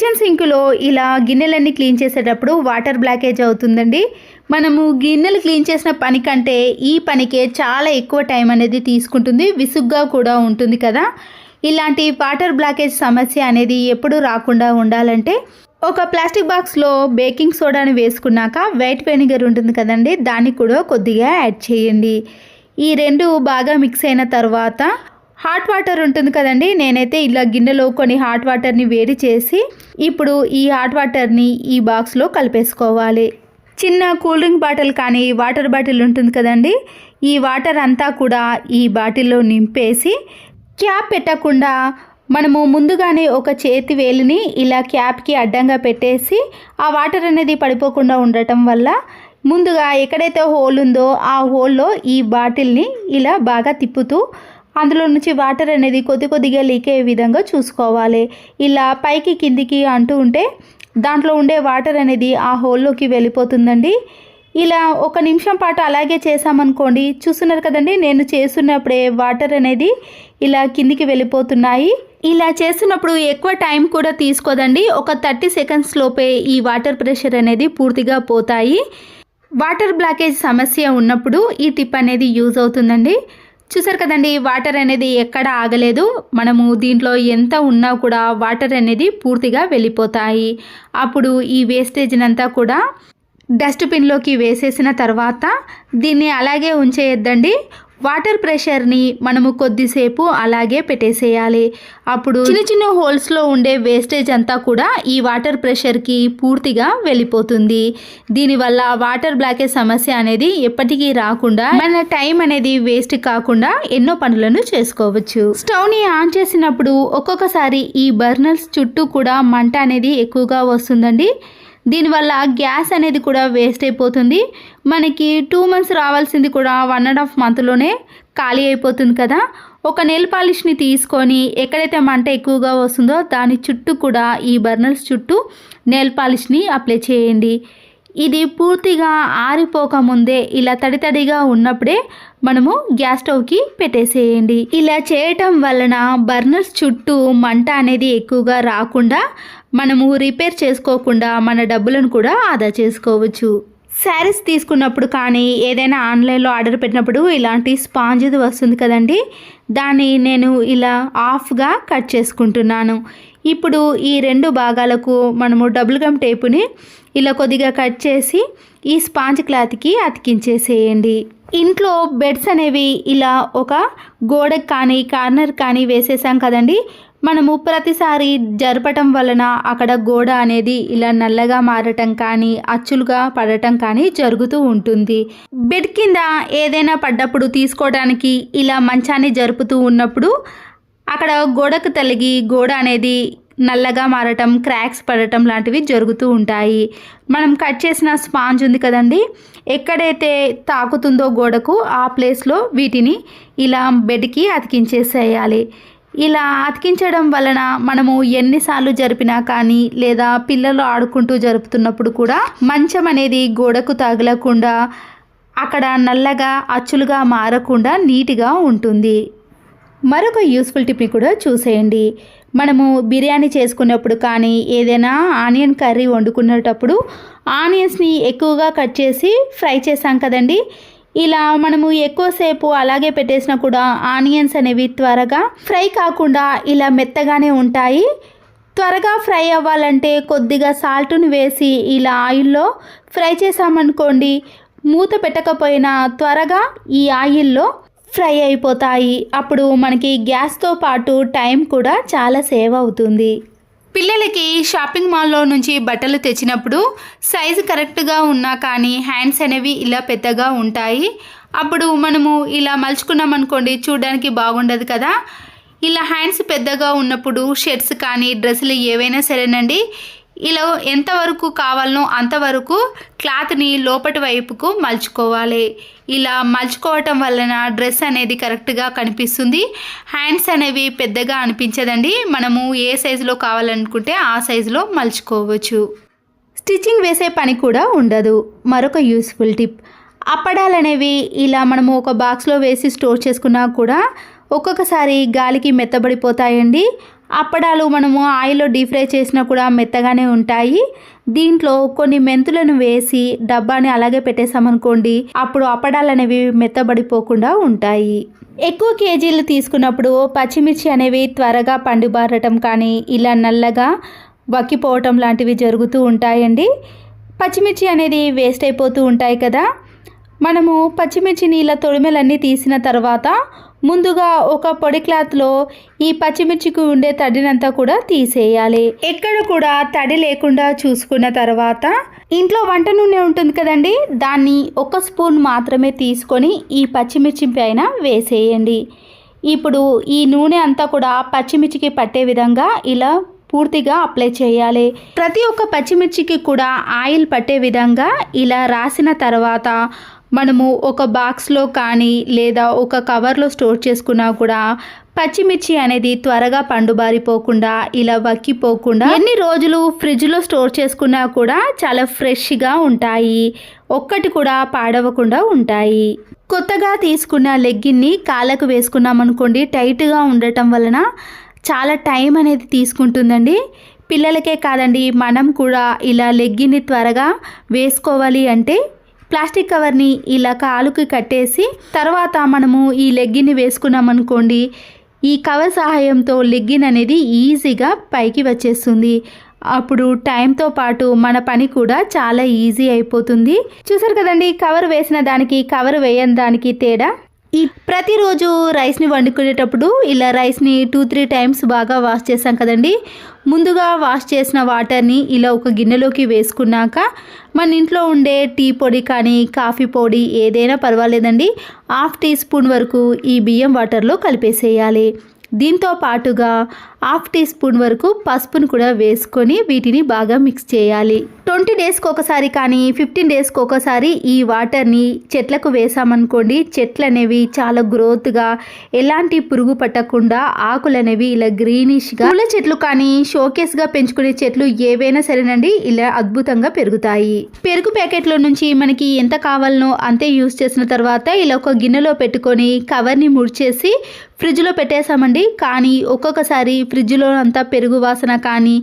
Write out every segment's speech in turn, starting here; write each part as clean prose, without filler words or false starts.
Kitchen సింక్లో ఇలా గిన్నెలన్నీ క్లీన్ చేసేటప్పుడు వాటర్ బ్లాకేజ్ అవుతుందండి. మనము గిన్నెలు క్లీన్ చేసిన పని కంటే ఈ పనికే చాలా ఎక్కువ టైం అనేది తీసుకుంటుంది, విసుగ్గా కూడా ఉంటుంది కదా. ఇలాంటి వాటర్ బ్లాకేజ్ సమస్య అనేది ఎప్పుడు రాకుండా ఉండాలంటే ఒక ప్లాస్టిక్ బాక్స్లో బేకింగ్ సోడాని వేసుకున్నాక వైట్ వెనిగర్ ఉంటుంది కదండి, దాన్ని కూడా కొద్దిగా యాడ్ చేయండి. ఈ రెండు బాగా మిక్స్ అయిన తర్వాత హాట్ వాటర్ ఉంటుంది కదండి, నేనైతే ఇలా గిన్నెలో కొన్ని హాట్ వాటర్ని వేడి చేసి ఇప్పుడు ఈ హాట్ వాటర్ని ఈ బాక్స్లో కలిపేసుకోవాలి. చిన్న కూల్ డ్రింక్ బాటిల్ కానీ వాటర్ బాటిల్ ఉంటుంది కదండి, ఈ వాటర్ అంతా కూడా ఈ బాటిల్లో నింపేసి క్యాప్ పెట్టకుండా మనము ముందుగానే ఒక చేతి వేలిని ఇలా క్యాప్కి అడ్డంగా పెట్టేసి ఆ వాటర్ అనేది పడిపోకుండా ఉండటం వల్ల ముందుగా ఎక్కడైతే హోల్ ఉందో ఆ హోల్లో ఈ బాటిల్ని ఇలా బాగా తిప్పుతూ అందులో నుంచి వాటర్ అనేది కొద్దిగా లీక్ అయ్యే విధంగా చూసుకోవాలి. ఇలా పైకి కిందికి అంటూ ఉంటే దాంట్లో ఉండే వాటర్ అనేది ఆ హోల్లోకి వెళ్ళిపోతుందండి. ఇలా 1 నిమిషం పాటు అలాగే చేసామనుకోండి, చూస్తున్నారు కదండి నేను చేస్తున్నప్పుడే వాటర్ అనేది ఇలా కిందికి వెళ్ళిపోతున్నాయి. ఇలా చేస్తున్నప్పుడు ఎక్కువ టైం కూడా తీసుకోదండి, ఒక 30 సెకండ్స్ లోపే ఈ వాటర్ ప్రెషర్ అనేది పూర్తిగా పోతాయి. వాటర్ బ్లాకేజ్ సమస్య ఉన్నప్పుడు ఈ టిప్ అనేది యూజ్ అవుతుందండి. చూసారు కదండి, వాటర్ అనేది ఎక్కడ ఆగలేదు, మనము దీంట్లో ఎంత ఉన్నా కూడా వాటర్ అనేది పూర్తిగా వెళ్ళిపోతాయి. అప్పుడు ఈ వేస్టేజ్నంతా కూడా డస్ట్బిన్లోకి వేసేసిన తర్వాత దీన్ని అలాగే ఉంచేయద్దండి. వాటర్ ప్రెషర్ని మనము కొద్దిసేపు అలాగే పెట్టేసేయాలి. అప్పుడు చిన్న హోల్స్లో ఉండే వేస్టేజ్ అంతా కూడా ఈ వాటర్ ప్రెషర్కి పూర్తిగా వెళ్ళిపోతుంది. దీనివల్ల వాటర్ బ్లాకేజ్ సమస్య అనేది ఎప్పటికీ రాకుండా మన టైం అనేది వేస్ట్ కాకుండా ఎన్నో పనులను చేసుకోవచ్చు. స్టవ్ని ఆన్ చేసినప్పుడు ఒక్కొక్కసారి ఈ బర్నర్స్ చుట్టూ కూడా మంట అనేది ఎక్కువగా వస్తుందండి. దీనివల్ల గ్యాస్ అనేది కూడా వేస్ట్ అయిపోతుంది. మనకి 2 months రావాల్సింది కూడా 1.5 monthలోనే ఖాళీ అయిపోతుంది కదా. ఒక నెయిల్ పాలిష్ని తీసుకొని ఎక్కడైతే మంట ఎక్కువగా వస్తుందో దాని చుట్టూ కూడా ఈ బర్నర్స్ చుట్టూ నెయిల్ పాలిష్ని అప్లై చేయండి. ఇది పూర్తిగా ఆరిపోకముందే ఇలా తడిగా ఉన్నప్పుడే మనము గ్యాస్ స్టవ్కి పెట్టేసేయండి. ఇలా చేయటం వలన బర్నర్స్ చుట్టూ మంట అనేది ఎక్కువగా రాకుండా మనము రిపేర్ చేసుకోకుండా మన డబ్బులను కూడా ఆదా చేసుకోవచ్చు. శారీస్ తీసుకున్నప్పుడు కానీ ఏదైనా ఆన్లైన్లో ఆర్డర్ పెట్టినప్పుడు ఇలాంటి స్పాంజ్ది వస్తుంది కదండి, దాన్ని నేను ఇలా హాఫ్గా కట్ చేసుకుంటున్నాను. ఇప్పుడు ఈ 2 భాగాలకు మనము డబుల్ గమ్ టేపుని ఇలా కొద్దిగా కట్ చేసి ఈ స్పాంజ్ క్లాత్కి అతికించేసేయండి. ఇంట్లో బెడ్స్ అనేవి ఇలా ఒక గోడకు కానీ కార్నర్ కానీ వేసేసాం కదండి, మనము ప్రతిసారి జరపటం వలన అక్కడ గోడ అనేది ఇలా నల్లగా మారటం కానీ అచ్చులుగా పడటం కానీ జరుగుతూ ఉంటుంది. బెడ్ కింద ఏదైనా పడ్డప్పుడు తీసుకోవడానికి ఇలా మంచాన్ని జరుపుతూ ఉన్నప్పుడు అక్కడ గోడకు తగిలి గోడ అనేది నల్లగా మారటం, క్రాక్స్ పడటం లాంటివి జరుగుతూ ఉంటాయి. మనం కట్ చేసిన స్పాంజ్ ఉంది కదండి, ఎక్కడైతే తాకుతుందో గోడకు ఆ ప్లేస్లో వీటిని ఇలా బెడ్కి అతికించేసేయాలి. ఇలా అతికించడం వలన మనము ఎన్నిసార్లు జరిపినా కానీ లేదా పిల్లలు ఆడుకుంటూ జరుపుతున్నప్పుడు కూడా మంచం అనేది గోడకు తగలకుండా అక్కడ నల్లగా అచ్చులుగా మారకుండా నీట్గా ఉంటుంది. మరొక యూస్ఫుల్ టిప్ని కూడా చూసేయండి. మనము బిర్యానీ చేసుకున్నప్పుడు కానీ ఏదైనా ఆనియన్ కర్రీ వండుకునేటప్పుడు ఆనియన్స్ని ఎక్కువగా కట్ చేసి ఫ్రై చేసాం కదండి, ఇలా మనము ఎక్కువసేపు అలాగే పెట్టేసినా కూడా ఆనియన్స్ అనేవి త్వరగా ఫ్రై కాకుండా ఇలా మెత్తగానే ఉంటాయి. త్వరగా ఫ్రై అవ్వాలంటే కొద్దిగా సాల్ట్ని వేసి ఇలా ఆయిల్లో ఫ్రై చేసామనుకోండి, మూత పెట్టకపోయినా త్వరగా ఈ ఆయిల్లో ఫ్రై అయిపోతాయి. అప్పుడు మనకి గ్యాస్తో పాటు టైం కూడా చాలా సేవ్ అవుతుంది. పిల్లలకి షాపింగ్ మాల్లో నుంచి బట్టలు తెచ్చినప్పుడు సైజు కరెక్ట్గా ఉన్నా కానీ హ్యాండ్స్ అనేవి ఇలా పెద్దగా ఉంటాయి. అప్పుడు మనము ఇలా మలుచుకున్నాం అనుకోండి, చూడడానికి బాగుండదు కదా. ఇలా హ్యాండ్స్ పెద్దగా ఉన్నప్పుడు షర్ట్స్ కానీ డ్రెస్సులు ఏవైనా సరేనండి, ఇలా ఎంతవరకు కావాలనో అంతవరకు క్లాత్ని లోపటి వైపుకు మలుచుకోవాలి. ఇలా మలుచుకోవటం వలన డ్రెస్ అనేది కరెక్ట్గా కనిపిస్తుంది, హ్యాండ్స్ అనేవి పెద్దగా అనిపించదండి. మనము ఏ సైజులో కావాలనుకుంటే ఆ సైజులో మలుచుకోవచ్చు. స్టిచ్చింగ్ వేసే పని కూడా ఉండదు. మరొక యూస్ఫుల్ టిప్, అప్పడాలు అనేవి ఇలా మనము ఒక బాక్స్లో వేసి స్టోర్ చేసుకున్నా కూడా ఒక్కొక్కసారి గాలికి మెత్తబడిపోతాయండి. అప్పడాలు మనము ఆయిల్లో డీప్ ఫ్రై చేసినా కూడా మెత్తగానే ఉంటాయి. దీంట్లో కొన్ని మెంతులను వేసి డబ్బాని అలాగే పెట్టేసామనుకోండి, అప్పుడు అప్పడాలు అనేవి మెత్తబడిపోకుండా ఉంటాయి. ఎక్కువ కేజీలు తీసుకున్నప్పుడు పచ్చిమిర్చి అనేవి త్వరగా పండుబారటం కానీ ఇలా నల్లగా వక్కిపోవటం లాంటివి జరుగుతూ ఉంటాయండి. పచ్చిమిర్చి అనేది వేస్ట్ అయిపోతూ ఉంటాయి కదా. మనము పచ్చిమిర్చిని ఇలా తొడిమెలన్నీ తీసిన తర్వాత ముందుగా ఒక పొడి క్లాత్లో ఈ పచ్చిమిర్చికి ఉండే తడినంతా కూడా తీసేయాలి. ఎక్కడ కూడా తడి లేకుండా చూసుకున్న తర్వాత ఇంట్లో వంట నూనె ఉంటుంది కదండి, దాన్ని 1 స్పూన్ మాత్రమే తీసుకొని ఈ పచ్చిమిర్చి పైన వేసేయండి. ఇప్పుడు ఈ నూనె అంతా కూడా పచ్చిమిర్చికి పట్టే విధంగా ఇలా పూర్తిగా అప్లై చేయాలి. ప్రతి ఒక్క పచ్చిమిర్చికి కూడా ఆయిల్ పట్టే విధంగా ఇలా రాసిన తర్వాత మనము ఒక బాక్స్లో కానీ లేదా ఒక కవర్లో స్టోర్ చేసుకున్నా కూడా పచ్చిమిర్చి అనేది త్వరగా పండుబారిపోకుండా ఇలా వక్కిపోకుండా ఎన్ని రోజులు ఫ్రిడ్జ్లో స్టోర్ చేసుకున్నా కూడా చాలా ఫ్రెష్గా ఉంటాయి. ఒక్కటి కూడా పాడవకుండా ఉంటాయి. కొత్తగా తీసుకున్న లెగ్గిన్ని కాళ్ళకు వేసుకున్నామనుకోండి, టైట్గా ఉండటం వలన చాలా టైం అనేది తీసుకుంటుందండి. పిల్లలకే కాదండి, మనం కూడా ఇలా లెగ్గిన్ని త్వరగా వేసుకోవాలి అంటే ప్లాస్టిక్ కవర్ని ఇలా కాలుకి కట్టేసి తర్వాత మనము ఈ లెగ్గిన్ని వేసుకున్నామనుకోండి, ఈ కవర్ సహాయంతో లెగ్గిన్ అనేది ఈజీగా పైకి వచ్చేస్తుంది. అప్పుడు టైంతో పాటు మన పని కూడా చాలా ఈజీ అయిపోతుంది. చూసారు కదండి, కవర్ వేసిన దానికి కవర్ వేయని దానికి తేడా. ఈ ప్రతిరోజు రైస్ని వండుకునేటప్పుడు ఇలా రైస్ని 2-3 టైమ్స్ బాగా వాష్ చేసాం కదండి. ముందుగా వాష్ చేసిన వాటర్ని ఇలా ఒక గిన్నెలోకి వేసుకున్నాక మన ఇంట్లో ఉండే టీ పొడి కానీ కాఫీ పొడి ఏదైనా పర్వాలేదండి, 1/2 టీ స్పూన్ వరకు ఈ బియ్యం వాటర్లో కలిపేసేయాలి. దీంతో పాటుగా 1/2 టీ స్పూన్ వరకు పసుపును కూడా వేసుకొని వీటిని బాగా మిక్స్ చేయాలి. 20 డేస్కి ఒకసారి కానీ 15 డేస్కి ఒకసారి ఈ వాటర్ని చెట్లకు వేసామనుకోండి, చెట్లు అనేవి చాలా గ్రోత్గా ఎలాంటి పురుగు పట్టకుండా ఆకులు అనేవి ఇలా గ్రీనిష్గా, పూల చెట్లు కానీ షోకేస్గా పెంచుకునే చెట్లు ఏవైనా సరేనండి ఇలా అద్భుతంగా పెరుగుతాయి. పెరుగు ప్యాకెట్లో నుంచి మనకి ఎంత కావాలనో అంతే యూస్ చేసిన తర్వాత ఇలా ఒక గిన్నెలో పెట్టుకొని కవర్ని ముడిచేసి ఫ్రిడ్జ్లో పెట్టేసామండి. కానీ ఒక్కొక్కసారి ఫ్రిడ్జ్లో అంతా పెరుగు వాసన కానీ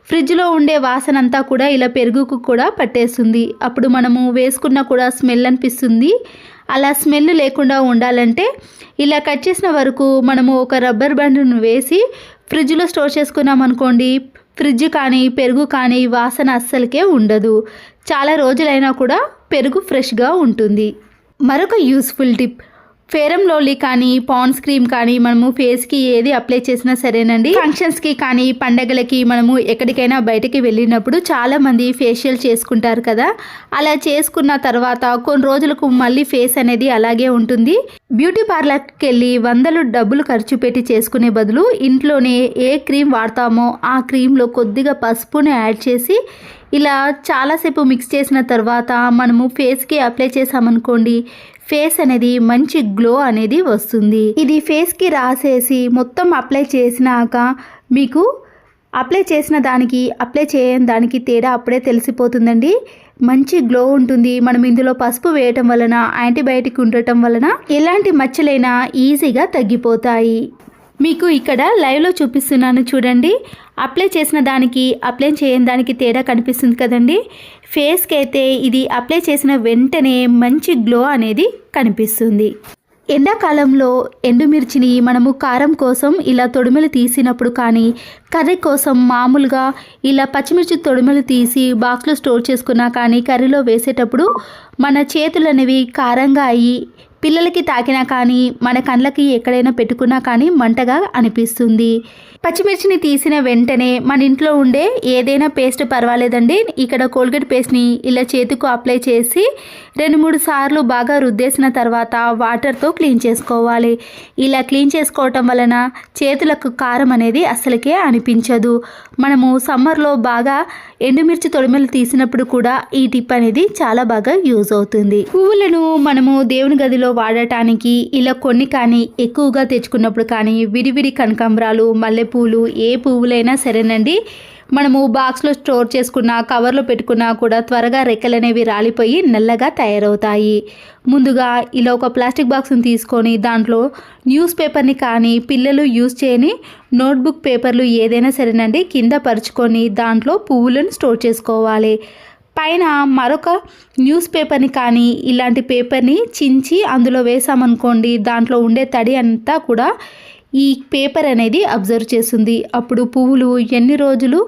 ఫ్రిడ్జ్లో ఉండే వాసన అంతా కూడా ఇలా పెరుగుకు కూడా పట్టేస్తుంది. అప్పుడు మనము వేసుకున్నా కూడా స్మెల్ అనిపిస్తుంది. అలా స్మెల్ లేకుండా ఉండాలంటే ఇలా కట్ చేసిన వరకు మనము ఒక రబ్బర్ బ్యాండ్ను వేసి ఫ్రిడ్జ్లో స్టోర్ చేసుకున్నాం అనుకోండి, ఫ్రిడ్జ్ కానీ పెరుగు కానీ వాసన అస్సలకే ఉండదు. చాలా రోజులైనా కూడా పెరుగు ఫ్రెష్గా ఉంటుంది. మరొక useful tip, fair and lovely కానీ పాండ్స్ క్రీమ్ కానీ మనము ఫేస్కి ఏది అప్లై చేసినా సరేనండి, ఫంక్షన్స్కి కానీ పండగలకి మనము ఎక్కడికైనా బయటకి వెళ్ళినప్పుడు చాలామంది ఫేషియల్ చేసుకుంటారు కదా. అలా చేసుకున్న తర్వాత కొన్ని రోజులకు మళ్ళీ ఫేస్ అనేది అలాగే ఉంటుంది. బ్యూటీ పార్లర్కి వెళ్ళి డబ్బులు ఖర్చు పెట్టి చేసుకునే బదులు ఇంట్లోనే ఏ క్రీమ్ వాడతామో ఆ క్రీమ్లో కొద్దిగా పసుపుని యాడ్ చేసి ఇలా చాలాసేపు మిక్స్ చేసిన తర్వాత మనము ఫేస్కి అప్లై చేసామనుకోండి, ఫేస్ అనేది మంచి గ్లో అనేది వస్తుంది. ఇది ఫేస్కి రాసేసి మొత్తం అప్లై చేసినాక మీకు అప్లై చేసిన దానికి అప్లై చేయని దానికి తేడా అప్పుడే తెలిసిపోతుందండి. మంచి గ్లో ఉంటుంది. మనం ఇందులో పసుపు వేయటం వలన, యాంటీబయాటిక్ ఉండటం వలన ఎలాంటి మచ్చలైనా ఈజీగా తగ్గిపోతాయి. మీకు ఇక్కడ లైవ్లో చూపిస్తున్నాను చూడండి. అప్లై చేసిన దానికి అప్లై చేయని దానికి తేడా కనిపిస్తుంది కదండి. ఫేస్కి అయితే ఇది అప్లై చేసిన వెంటనే మంచి గ్లో అనేది కనిపిస్తుంది. ఎండాకాలంలో ఎండుమిర్చిని మనము కారం కోసం ఇలా తొడిమెలు తీసినప్పుడు కానీ, కర్రీ కోసం మామూలుగా ఇలా పచ్చిమిర్చి తొడిమెలు తీసి బాక్స్లో స్టోర్ చేసుకున్నా కానీ కర్రీలో వేసేటప్పుడు మన చేతులు అనేవి కారంగా అయ్యి పిల్లలకి తాకినా కానీ మన కళ్ళకి ఎక్కడైనా పెట్టుకున్నా కానీ మంటగా అనిపిస్తుంది. పచ్చిమిర్చిని తీసిన వెంటనే మన ఇంట్లో ఉండే ఏదైనా పేస్ట్ పర్వాలేదండి. ఇక్కడ కోల్గేట్ పేస్ట్ని ఇలా చేతికి అప్లై చేసి 2-3 సార్లు బాగా రుద్దేసిన తర్వాత వాటర్తో క్లీన్ చేసుకోవాలి. ఇలా క్లీన్ చేసుకోవటం వలన చేతులకు కారం అనేది అస్సలకే అనిపించదు. మనము సమ్మర్లో బాగా ఎండుమిర్చి తొడిమెలు తీసినప్పుడు కూడా ఈ టిప్ అనేది చాలా బాగా యూజ్ అవుతుంది. పువ్వులను మనము దేవుని గదిలో వాడటానికి ఇలా కొన్ని కానీ ఎక్కువగా తెచ్చుకున్నప్పుడు కానీ విడివిడి కనకాంబరాలు, మల్లెపూలు ఏ పువ్వులైనా సరేనండి, మనము బాక్స్లో స్టోర్ చేసుకున్న కవర్లో పెట్టుకున్నా కూడా త్వరగా రెక్కలు అనేవి రాలిపోయి నల్లగా తయారవుతాయి. ముందుగా ఇలా ఒక ప్లాస్టిక్ బాక్స్ని తీసుకొని దాంట్లో న్యూస్ పేపర్ని కానీ పిల్లలు యూజ్ చేయని నోట్బుక్ పేపర్లు ఏదైనా సరేనండి కింద పరుచుకొని దాంట్లో పువ్వులను స్టోర్ చేసుకోవాలి. పైన మరొక న్యూస్ పేపర్ని కానీ ఇలాంటి పేపర్ని చించి అందులో వేసామనుకోండి, దాంట్లో ఉండే తడి అంతా కూడా ఈ పేపర్ అనేది అబ్జర్వ్ చేస్తుంది. అప్పుడు పువ్వులు ఎన్ని రోజులు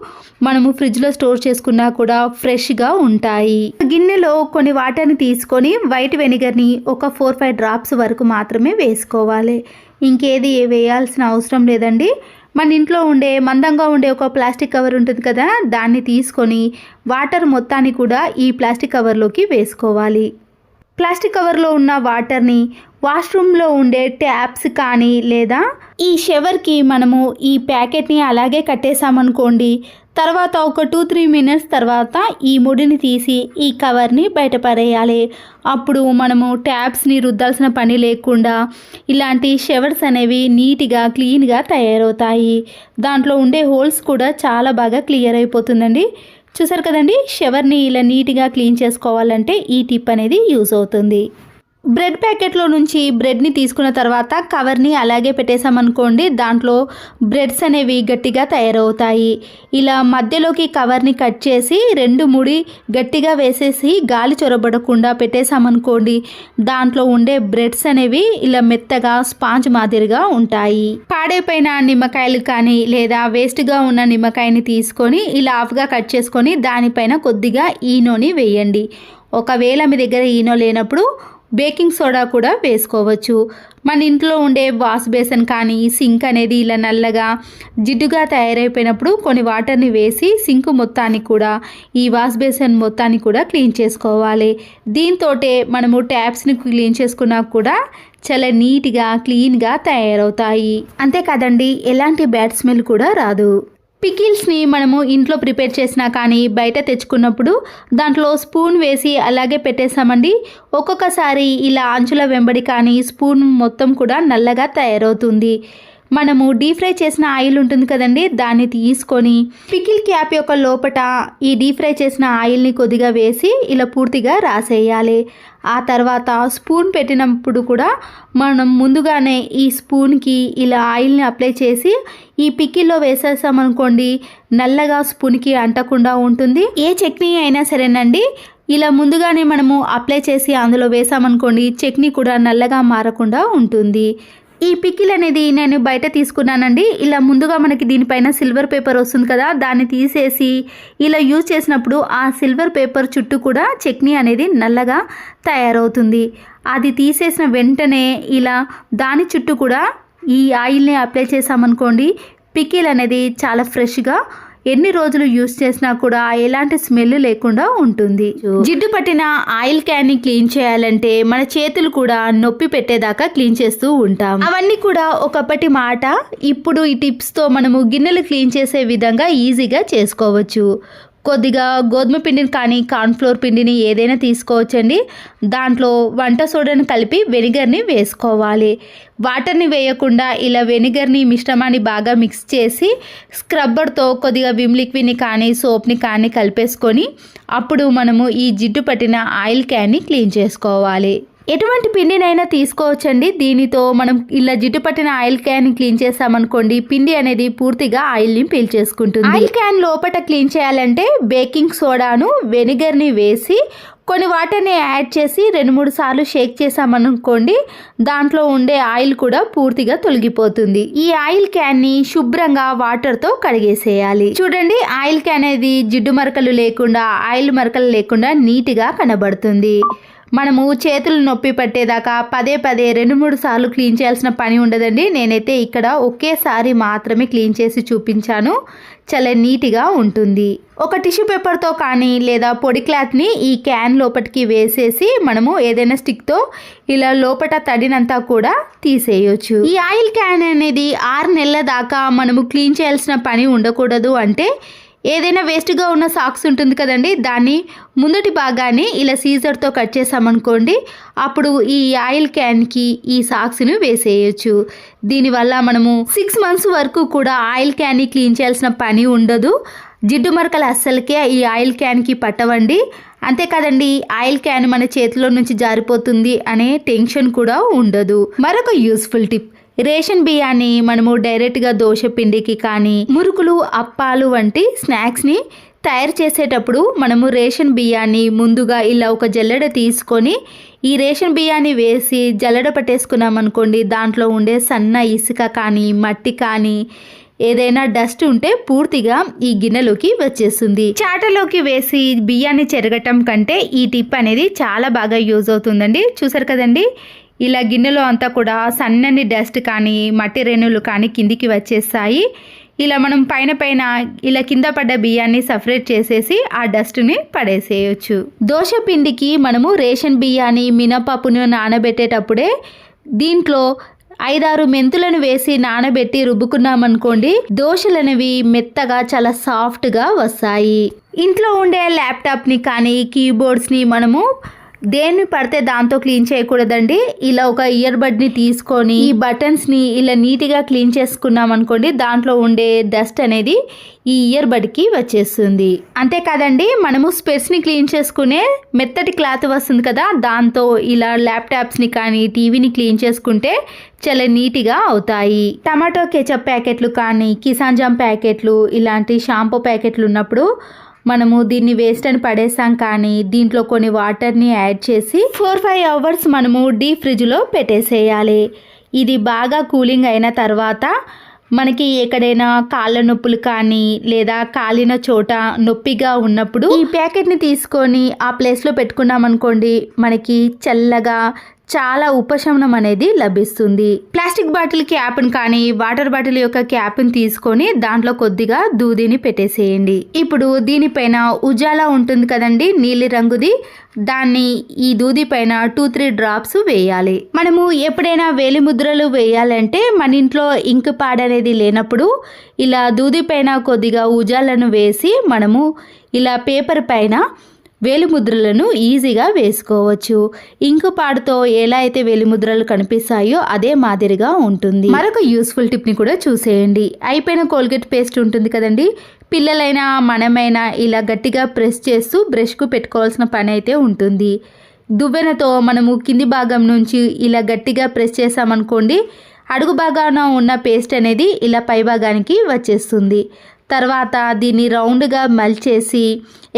మనము ఫ్రిడ్జ్లో స్టోర్ చేసుకున్నా కూడా ఫ్రెష్గా ఉంటాయి. గిన్నెలో కొన్ని వాటర్ని తీసుకొని వైట్ వెనిగర్ని ఒక 4-5 డ్రాప్స్ వరకు మాత్రమే వేసుకోవాలి. ఇంకేది వేయాల్సిన అవసరం లేదండి. మన ఇంట్లో ఉండే మందంగా ఉండే ఒక ప్లాస్టిక్ కవర్ ఉంటుంది కదా, దాన్ని తీసుకొని వాటర్ మొత్తాన్ని కూడా ఈ ప్లాస్టిక్ కవర్లోకి వేసుకోవాలి. ప్లాస్టిక్ కవర్లో ఉన్న వాటర్ని వాష్రూమ్లో ఉండే ట్యాప్స్ కానీ లేదా ఈ షవర్కి మనము ఈ ప్యాకెట్ని అలాగే కట్టేసామనుకోండి, తర్వాత ఒక 2-3 మినిట్స్ తర్వాత ఈ ముడిని తీసి ఈ కవర్ని బయటపడేయాలి. అప్పుడు మనము ట్యాప్స్ని రుద్దాల్సిన పని లేకుండా ఇలాంటి షవర్స్ అనేవి నీట్గా క్లీన్గా తయారవుతాయి. దాంట్లో ఉండే హోల్స్ కూడా చాలా బాగా క్లియర్ అయిపోతుందండి. చూసారు కదండి, షవర్ని ఇలా నీట్గా క్లీన్ చేసుకోవాలంటే ఈ టిప్ అనేది యూజ్ అవుతుంది. బ్రెడ్ ప్యాకెట్లో నుంచి బ్రెడ్ని తీసుకున్న తర్వాత కవర్ని అలాగే పెట్టేసామనుకోండి, దాంట్లో బ్రెడ్స్ అనేవి గట్టిగా తయారవుతాయి. ఇలా మధ్యలోకి కవర్ని కట్ చేసి 2 ముడి గట్టిగా వేసేసి గాలి చొరబడకుండా పెట్టేసామనుకోండి, దాంట్లో ఉండే బ్రెడ్స్ అనేవి ఇలా మెత్తగా స్పాంజ్ మాదిరిగా ఉంటాయి. పాడైపోయిన నిమ్మకాయలు కానీ లేదా వేస్ట్గా ఉన్న నిమ్మకాయని తీసుకొని ఇలా హాఫ్గా కట్ చేసుకొని దానిపైన కొద్దిగా ఈనోని వేయండి. ఒకవేళ మీ దగ్గర ఈనో లేనప్పుడు బేకింగ్ సోడా కూడా వేసుకోవచ్చు. మన ఇంట్లో ఉండే వాష్ బేసిన్ కానీ సింక్ అనేది ఇలా నల్లగా జిడ్డుగా తయారైపోయినప్పుడు కొన్ని వాటర్ని వేసి సింక్ మొత్తాన్ని కూడా ఈ వాష్ బేసిన్ మొత్తాన్ని కూడా క్లీన్ చేసుకోవాలి. దీంతోటే మనము ట్యాప్స్ని క్లీన్ చేసుకున్నా కూడా చాలా నీట్గా క్లీన్గా తయారవుతాయి. అంతేకాదండి, ఎలాంటి బ్యాడ్ స్మెల్ కూడా రాదు. పికిల్స్ని మనము ఇంట్లో ప్రిపేర్ చేసినా కానీ బయట తెచ్చుకున్నప్పుడు దాంట్లో స్పూన్ వేసి అలాగే పెట్టేసామండి, ఒక్కొక్కసారి ఇలా అంచుల వెంబడి కానీ స్పూన్ మొత్తం కూడా నల్లగా తయారవుతుంది. మనము డీప్ ఫ్రై చేసిన ఆయిల్ ఉంటుంది కదండి, దాన్ని తీసుకొని పికిల్ క్యాప్ యొక్క లోపట ఈ డీప్ ఫ్రై చేసిన ఆయిల్ని కొద్దిగా వేసి ఇలా పూర్తిగా రాసేయాలి. ఆ తర్వాత స్పూన్ పెట్టినప్పుడు కూడా మనం ముందుగానే ఈ స్పూన్కి ఇలా ఆయిల్ని అప్లై చేసి ఈ పికిల్లో వేసేసామనుకోండి, నల్లగా స్పూన్కి అంటకుండా ఉంటుంది. ఏ చట్నీ అయినా సరేనండి, ఇలా ముందుగానే మనము అప్లై చేసి అందులో వేసామనుకోండి, చట్నీ కూడా నల్లగా మారకుండా ఉంటుంది. ఈ పికిల్ అనేది నేను బయట తీసుకున్నానండి. ఇలా ముందుగా మనకి దీనిపైన సిల్వర్ పేపర్ వస్తుంది కదా, దాన్ని తీసేసి ఇలా యూజ్ చేసినప్పుడు ఆ సిల్వర్ పేపర్ చుట్టూ కూడా చట్నీ అనేది నల్లగా తయారవుతుంది. అది తీసేసిన వెంటనే ఇలా దాని చుట్టూ కూడా ఈ ఆయిల్ని అప్లై చేసామనుకోండి, పికిల్ అనేది చాలా ఫ్రెష్గా ఎన్ని రోజులు యూజ్ చేసినా కూడా ఎలాంటి స్మెల్ లేకుండా ఉంటుంది. జిడ్డు పట్టిన ఆయిల్ క్యాన్ని క్లీన్ చేయాలంటే మన చేతులు కూడా నొప్పి పెట్టేదాకా క్లీన్ చేస్తూ ఉంటాం. అవన్నీ కూడా ఒకప్పటి మాట. ఇప్పుడు ఈ టిప్స్తో మనము గిన్నెలు క్లీన్ చేసే విధంగా ఈజీగా చేసుకోవచ్చు. కొద్దిగా గోధుమ పిండిని కానీ కార్న్ఫ్లోర్ పిండిని ఏదైనా తీసుకోవచ్చండి. దాంట్లో వంట సోడాను కలిపి వెనిగర్ని వేసుకోవాలి. వాటర్ని వేయకుండా ఇలా వెనిగర్ని మిశ్రమాన్ని బాగా మిక్స్ చేసి స్క్రబ్బర్తో కొద్దిగా విమ్ లిక్విడ్ని కానీ సోప్ని కానీ కలిపేసుకొని అప్పుడు మనము ఈ జిడ్డు పట్టిన ఆయిల్ క్యాన్ని క్లీన్ చేసుకోవాలి. ఎటువంటి పిండినైనా తీసుకోవచ్చండి. దీనితో మనం ఇలా జిడ్డు పట్టిన ఆయిల్ క్యాన్ క్లీన్ చేసామనుకోండి, పిండి అనేది పూర్తిగా ఆయిల్ని పీల్చేసుకుంటుంది. ఆయిల్ క్యాన్ లోపల క్లీన్ చేయాలంటే బేకింగ్ సోడాను వెనిగర్ని వేసి కొన్ని వాటర్ని యాడ్ చేసి 2-3 సార్లు షేక్ చేసామనుకోండి, దాంట్లో ఉండే ఆయిల్ కూడా పూర్తిగా తొలగిపోతుంది. ఈ ఆయిల్ క్యాన్ని శుభ్రంగా వాటర్తో కడిగేసేయాలి. చూడండి, ఆయిల్ క్యాన్ అనేది జిడ్డు మరకలు లేకుండా ఆయిల్ మరకలు లేకుండా నీట్గా కనబడుతుంది. మనము చేతులు నొప్పి పట్టేదాకా పదే 2-3 సార్లు క్లీన్ చేయాల్సిన పని ఉండదండి. నేనైతే ఇక్కడ ఒకేసారి మాత్రమే క్లీన్ చేసి చూపించాను. చాలా నీట్గా ఉంటుంది. ఒక టిష్యూ పేపర్తో కానీ లేదా పొడి క్లాత్ని ఈ క్యాన్ లోపలికి వేసేసి మనము ఏదైనా స్టిక్తో ఇలా లోపల తడినంతా కూడా తీసేయొచ్చు. ఈ ఆయిల్ క్యాన్ అనేది 6 నెలల దాకా మనము క్లీన్ చేయాల్సిన పని ఉండకూడదు. అంటే ఏదైనా వేస్ట్గా ఉన్న సాక్స్ ఉంటుంది కదండి, దాన్ని ముందటి భాగాన్ని ఇలా సీజర్తో కట్ చేసామనుకోండి, అప్పుడు ఈ ఆయిల్ క్యాన్కి ఈ సాక్స్ని వేసేయచ్చు. దీనివల్ల మనము 6 మంత్స్ వరకు కూడా ఆయిల్ క్యాన్ని క్లీన్ చేయాల్సిన పని ఉండదు. జిడ్డు మరకలు అస్సలకే ఈ ఆయిల్ క్యాన్కి పట్టవండి. అంతేకాదండి, ఆయిల్ క్యాన్ మన చేతిలో నుంచి జారిపోతుంది అనే టెన్షన్ కూడా ఉండదు. మరొక యూస్ఫుల్ టిప్, రేషన్ బియ్యాన్ని మనము డైరెక్ట్గా దోశ పిండికి కానీ మురుకులు అప్పాలు వంటి స్నాక్స్ని తయారు చేసేటప్పుడు మనము రేషన్ బియ్యాన్ని ముందుగా ఇలా ఒక జల్లెడ తీసుకొని ఈ రేషన్ బియ్యాన్ని వేసి జల్లెడ పట్టేసుకున్నాం అనుకోండి, దాంట్లో ఉండే సన్న ఇసుక కానీ మట్టి కానీ ఏదైనా డస్ట్ ఉంటే పూర్తిగా ఈ గిన్నెలోకి వచ్చేస్తుంది. చాటలోకి వేసి బియ్యాన్ని చెరగటం కంటే ఈ టిప్ అనేది చాలా బాగా యూజ్ అవుతుందండి. చూసారు కదండి, ఇలా గిన్నెలో అంతా కూడా సన్నని డస్ట్ కానీ మట్టి రేణులు కానీ కిందికి వచ్చేస్తాయి. ఇలా మనం పైన ఇలా కింద పడ్డ బియ్యాన్ని సపరేట్ చేసేసి ఆ డస్ట్ని పడేసేయచ్చు. దోశ పిండికి మనము రేషన్ బియ్యాన్ని మినపప్పును నానబెట్టేటప్పుడే దీంట్లో 5-6 మెంతులను వేసి నానబెట్టి రుబ్బుకున్నామనుకోండి, దోశలనేవి మెత్తగా చాలా సాఫ్ట్గా వస్తాయి. ఇంట్లో ఉండే ల్యాప్టాప్ని కానీ కీబోర్డ్స్ని మనము దేన్ని పడితే దాంతో క్లీన్ చేయకూడదండి. ఇలా ఒక ఇయర్ బడ్ని తీసుకొని ఈ బటన్స్ని ఇలా నీట్గా క్లీన్ చేసుకున్నాం అనుకోండి, దాంట్లో ఉండే డస్ట్ అనేది ఈ ఇయర్ బడ్కి వచ్చేస్తుంది. అంతేకాదండి, మనము స్పెట్స్ని క్లీన్ చేసుకునే మెత్తటి క్లాత్ వస్తుంది కదా, దాంతో ఇలా ల్యాప్టాప్స్ని కానీ టీవీని క్లీన్ చేసుకుంటే చాలా నీట్గా అవుతాయి. టమాటో కెచప్ ప్యాకెట్లు కానీ కిసాన్ జామ్ ప్యాకెట్లు ఇలాంటి షాంపూ ప్యాకెట్లు ఉన్నప్పుడు మనము దీన్ని వేస్ట్ అని పడేసాం, కానీ దీంట్లో కొన్ని వాటర్ని యాడ్ చేసి 4-5 అవర్స్ మనము డీప్ ఫ్రిడ్జ్లో పెట్టేసేయాలి. ఇది బాగా కూలింగ్ అయిన తర్వాత మనకి ఎక్కడైనా కాళ్ళ నొప్పులు కానీ లేదా కాలిన చోట నొప్పిగా ఉన్నప్పుడు ఈ ప్యాకెట్ని తీసుకొని ఆ ప్లేస్లో పెట్టుకున్నాం అనుకోండి, మనకి చల్లగా చాలా ఉపశమనం అనేది లభిస్తుంది. ప్లాస్టిక్ బాటిల్ క్యాప్ని కానీ వాటర్ బాటిల్ యొక్క క్యాప్ని తీసుకొని దాంట్లో కొద్దిగా దూదిని పెట్టేసేయండి. ఇప్పుడు దీనిపైన ఉజాలా ఉంటుంది కదండి, నీలి రంగుది, దాన్ని ఈ దూది పైన 2-3 డ్రాప్స్ వేయాలి. మనము ఎప్పుడైనా వేలి ముద్రలు వేయాలంటే మన ఇంట్లో ఇంక్ ప్యాడ్ అనేది లేనప్పుడు ఇలా దూది పైన కొద్దిగా ఉజాలను వేసి మనము ఇలా పేపర్ పైన వేలిముద్రలను ఈజీగా వేసుకోవచ్చు. ఇంకు పాడుతో ఎలా అయితే వేలిముద్రలు కనిపిస్తాయో అదే మాదిరిగా ఉంటుంది. మరొక యూస్ఫుల్ టిప్ని కూడా చూసేయండి. అయిపోయిన కోల్గేట్ పేస్ట్ ఉంటుంది కదండి, పిల్లలైనా మనమైనా ఇలా గట్టిగా ప్రెస్ చేస్తూ బ్రష్కు పెట్టుకోవాల్సిన పని అయితే ఉంటుంది. దువ్వెనతో మనము కింది భాగం నుంచి ఇలా గట్టిగా ప్రెస్ చేసామనుకోండి, అడుగు భాగాన ఉన్న పేస్ట్ అనేది ఇలా పై భాగానికి వచ్చేస్తుంది. తర్వాత దీన్ని రౌండ్గా మల్చేసి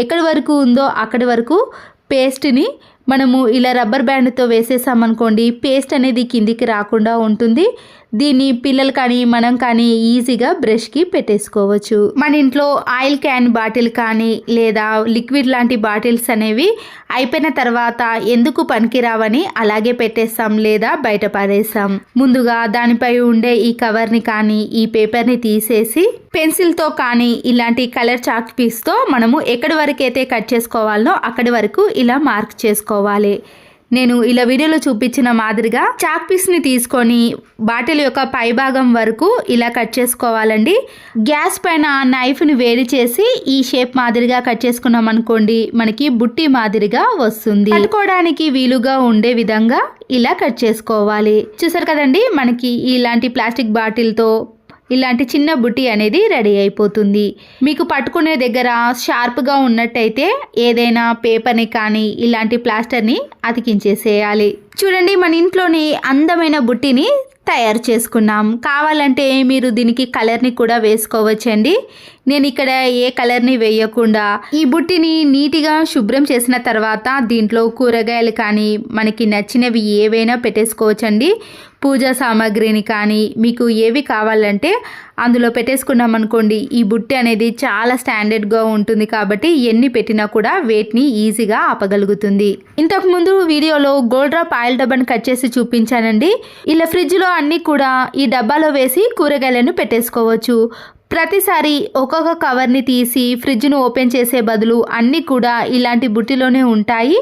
ఎక్కడి వరకు ఉందో అక్కడి వరకు పేస్ట్ని మనము ఇలా రబ్బర్ బ్యాండ్తో వేసేసామనుకోండి, పేస్ట్ అనేది కిందికి రాకుండా ఉంటుంది. దీన్ని పిల్లలు కానీ మనం కానీ ఈజీగా బ్రష్కి పెట్టేసుకోవచ్చు. మన ఇంట్లో ఆయిల్ క్యాన్ బాటిల్ కానీ లేదా లిక్విడ్ లాంటి బాటిల్స్ అనేవి అయిపోయిన తర్వాత ఎందుకు పనికిరావని అలాగే పెట్టేస్తాం లేదా బయట పారేస్తాం. ముందుగా దానిపై ఉండే ఈ కవర్ని కానీ ఈ పేపర్ని తీసేసి పెన్సిల్తో కానీ ఇలాంటి కలర్ చాక్ పీస్తో మనము ఎక్కడి వరకు అయితే కట్ చేసుకోవాలనో అక్కడి వరకు ఇలా మార్క్ చేసుకోవాలి. నేను ఇలా వీడియోలో చూపించిన మాదిరిగా చాక్ పీస్ని తీసుకొని బాటిల్ యొక్క పై భాగం వరకు ఇలా కట్ చేసుకోవాలండి. గ్యాస్ పైన నైఫ్ని వేడి చేసి ఈ షేప్ మాదిరిగా కట్ చేసుకున్నాం అనుకోండి, మనకి బుట్టి మాదిరిగా వస్తుంది. కట్టుకోవడానికి వీలుగా ఉండే విధంగా ఇలా కట్ చేసుకోవాలి. చూసారు కదండి, మనకి ఇలాంటి ప్లాస్టిక్ బాటిల్తో ఇలాంటి చిన్న బుట్టి అనేది రెడీ అయిపోతుంది. మీకు పట్టుకునే దగ్గర షార్ప్గా ఉన్నట్టయితే ఏదైనా పేపర్ని కానీ ఇలాంటి ప్లాస్టర్ని అతికించేసేయాలి. చూడండి, మన ఇంట్లోని అందమైన బుట్టిని తయారు చేసుకున్నాం. కావాలంటే మీరు దీనికి కలర్ని కూడా వేసుకోవచ్చండి. నేను ఇక్కడ ఏ కలర్ని వేయకుండా ఈ బుట్టిని నీట్గా శుభ్రం చేసిన తర్వాత దీంట్లో కూరగాయలు కానీ మనకి నచ్చినవి ఏవైనా పెట్టేసుకోవచ్చండి. పూజా సామాగ్రిని కానీ మీకు ఏవి కావాలంటే అందులో పెట్టేసుకున్నాం అనుకోండి, ఈ బుట్టి అనేది చాలా స్టాండర్డ్గా ఉంటుంది కాబట్టి ఎన్ని పెట్టినా కూడా వెయిట్ని ఈజీగా ఆపగలుగుతుంది. ఇంతకుముందు వీడియోలో గోల్డ్ డ్రాప్ ఆయిల్ డబ్బాను కట్ చేసి చూపించానండి. ఇలా ఫ్రిడ్జ్లో అన్నీ కూడా ఈ డబ్బాలో వేసి కూరగాయలను పెట్టేసుకోవచ్చు. ప్రతిసారి ఒక్కొక్క కవర్ని తీసి ఫ్రిడ్జ్ను ఓపెన్ చేసే బదులు అన్నీ కూడా ఇలాంటి బుట్టిలోనే ఉంటాయి.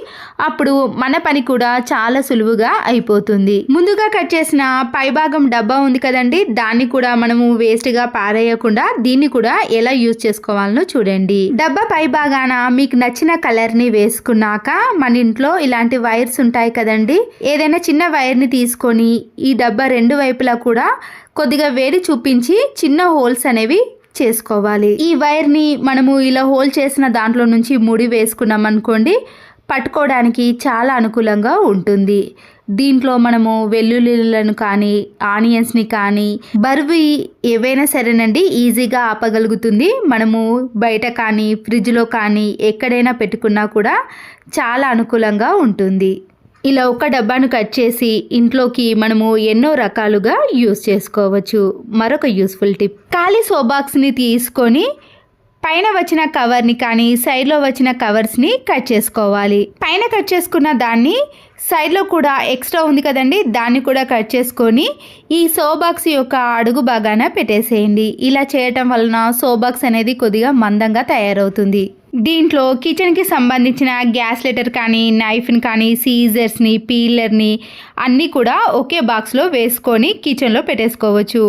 అప్పుడు మన పని కూడా చాలా సులువుగా అయిపోతుంది. ముందుగా కట్ చేసిన పైభాగం డబ్బా ఉంది కదండి, దాన్ని కూడా మనము వేస్ట్గా పారేయకుండా దీన్ని కూడా ఎలా యూజ్ చేసుకోవాలనో చూడండి. డబ్బా పై భాగాన మీకు నచ్చిన కలర్ని వేసుకున్నాక మన ఇంట్లో ఇలాంటి వైర్స్ ఉంటాయి కదండి, ఏదైనా చిన్న వైర్ని తీసుకొని ఈ డబ్బా రెండు వైపులా కూడా కొద్దిగా వేడి చూపించి చిన్న హోల్స్ అనేవి చేసుకోవాలి. ఈ వైర్ని మనము ఇలా హోల్ చేసిన దాంట్లో నుంచి ముడి వేసుకున్నాం అనుకోండి, పట్టుకోవడానికి చాలా అనుకూలంగా ఉంటుంది. దీంట్లో మనము వెల్లుల్లిలను కానీ ఆనియన్స్ని కానీ బరువు ఏవైనా సరేనండి ఈజీగా ఆపగలుగుతుంది. మనము బయట కానీ ఫ్రిడ్జ్లో కానీ ఎక్కడైనా పెట్టుకున్నా కూడా చాలా అనుకూలంగా ఉంటుంది. ఇలా ఒక డబ్బాను కట్ చేసి ఇంట్లోకి మనము ఎన్నో రకాలుగా యూస్ చేసుకోవచ్చు. మరొక యూస్ఫుల్ టిప్, ఖాళీ సోబాక్స్ని తీసుకొని పైన వచ్చిన కవర్ని కానీ సైడ్లో వచ్చిన కవర్స్ని కట్ చేసుకోవాలి. పైన కట్ చేసుకున్న దాన్ని సైడ్లో కూడా ఎక్స్ట్రా ఉంది కదండి, దాన్ని కూడా కట్ చేసుకొని ఈ సోబాక్స్ యొక్క అడుగు భాగాన పెట్టేసేయండి. ఇలా చేయటం వలన సోబాక్స్ అనేది కొద్దిగా మందంగా తయారవుతుంది. దీంట్లో కిచెన్కి సంబంధించిన గ్యాస్ లైటర్ కానీ నైఫ్ని కానీ సీజర్స్ని పీలర్ని అన్నీ కూడా ఒకే బాక్స్లో వేసుకొని కిచెన్లో పెట్టేసుకోవచ్చు.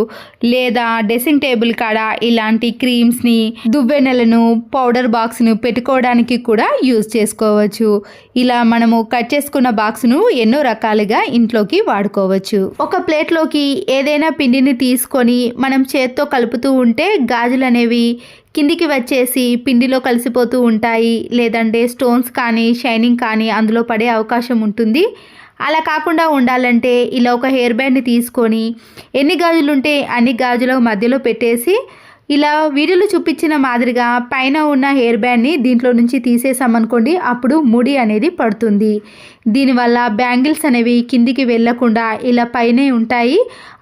లేదా డ్రెస్సింగ్ టేబుల్ కాడ ఇలాంటి క్రీమ్స్ని దువ్వెనలను పౌడర్ బాక్స్ను పెట్టుకోవడానికి కూడా యూజ్ చేసుకోవచ్చు. ఇలా మనము కట్ చేసుకున్న బాక్స్ను ఎన్నో రకాలుగా ఇంట్లోకి వాడుకోవచ్చు. ఒక ప్లేట్లోకి ఏదైనా పిండిని తీసుకొని మనం చేత్తో కలుపుతూ ఉంటే గాజులు అనేవి కిందికి వచ్చేసి పిండిలో కలిసిపోతూ ఉంటాయి. లేదంటే స్టోన్స్ కానీ షైనింగ్ కానీ అందులో పడే అవకాశం ఉంటుంది. అలా కాకుండా ఉండాలంటే ఇలా ఒక హెయిర్ బ్యాండ్ని తీసుకొని ఎన్ని గాజులు ఉంటే అన్ని గాజుల మధ్యలో పెట్టేసి ఇలా వీడియోలో చూపించిన మాదిరిగా పైన ఉన్న హెయిర్ బ్యాండ్ని దీంట్లో నుంచి తీసేసామనుకోండి, అప్పుడు ముడి అనేది పడుతుంది. దీనివల్ల బ్యాంగిల్స్ అనేవి కిందికి వెళ్ళకుండా ఇలా పైనే ఉంటాయి.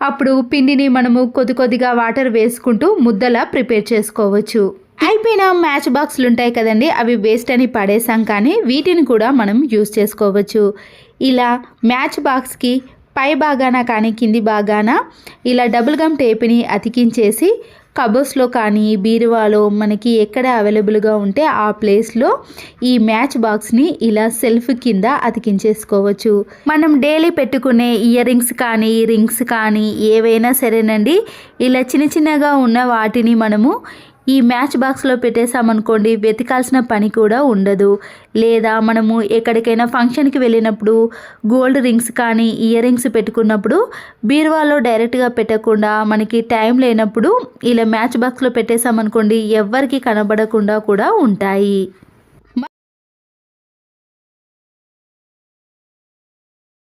అప్పుడు పిండిని మనము కొద్దిగా వాటర్ వేసుకుంటూ ముద్దలా ప్రిపేర్ చేసుకోవచ్చు. అయిపోయిన మ్యాచ్ బాక్స్లు ఉంటాయి కదండి, అవి వేస్ట్ అని పడేసాం కానీ వీటిని కూడా మనం యూస్ చేసుకోవచ్చు. ఇలా మ్యాచ్ బాక్స్కి పై భాగాన కానీ కింది భాగాన ఇలా డబుల్ గమ్ టేప్ని అతికించేసి కబోర్డ్స్లో కానీ బీరువాలో మనకి ఎక్కడ అవైలబుల్గా ఉంటే ఆ ప్లేస్లో ఈ మ్యాచ్ బాక్స్ని ఇలా సెల్ఫ్ కింద అతికించేసుకోవచ్చు. మనం డైలీ పెట్టుకునే ఇయర్ రింగ్స్ కానీ రింగ్స్ కానీ ఏవైనా సరేనండి, ఇలా చిన్నగా ఉన్న వాటిని మనము ఈ మ్యాచ్ బాక్స్లో పెట్టేసామనుకోండి, వెతకాల్సిన పని కూడా ఉండదు. లేదా మనము ఎక్కడికైనా ఫంక్షన్కి వెళ్ళినప్పుడు గోల్డ్ రింగ్స్ కానీ ఇయర్ రింగ్స్ పెట్టుకున్నప్పుడు బీరువాలో డైరెక్ట్గా పెట్టకుండా మనకి టైం లేనప్పుడు ఇలా మ్యాచ్ బాక్స్లో పెట్టేసామనుకోండి, ఎవ్వరికి కనబడకుండా కూడా ఉంటాయి.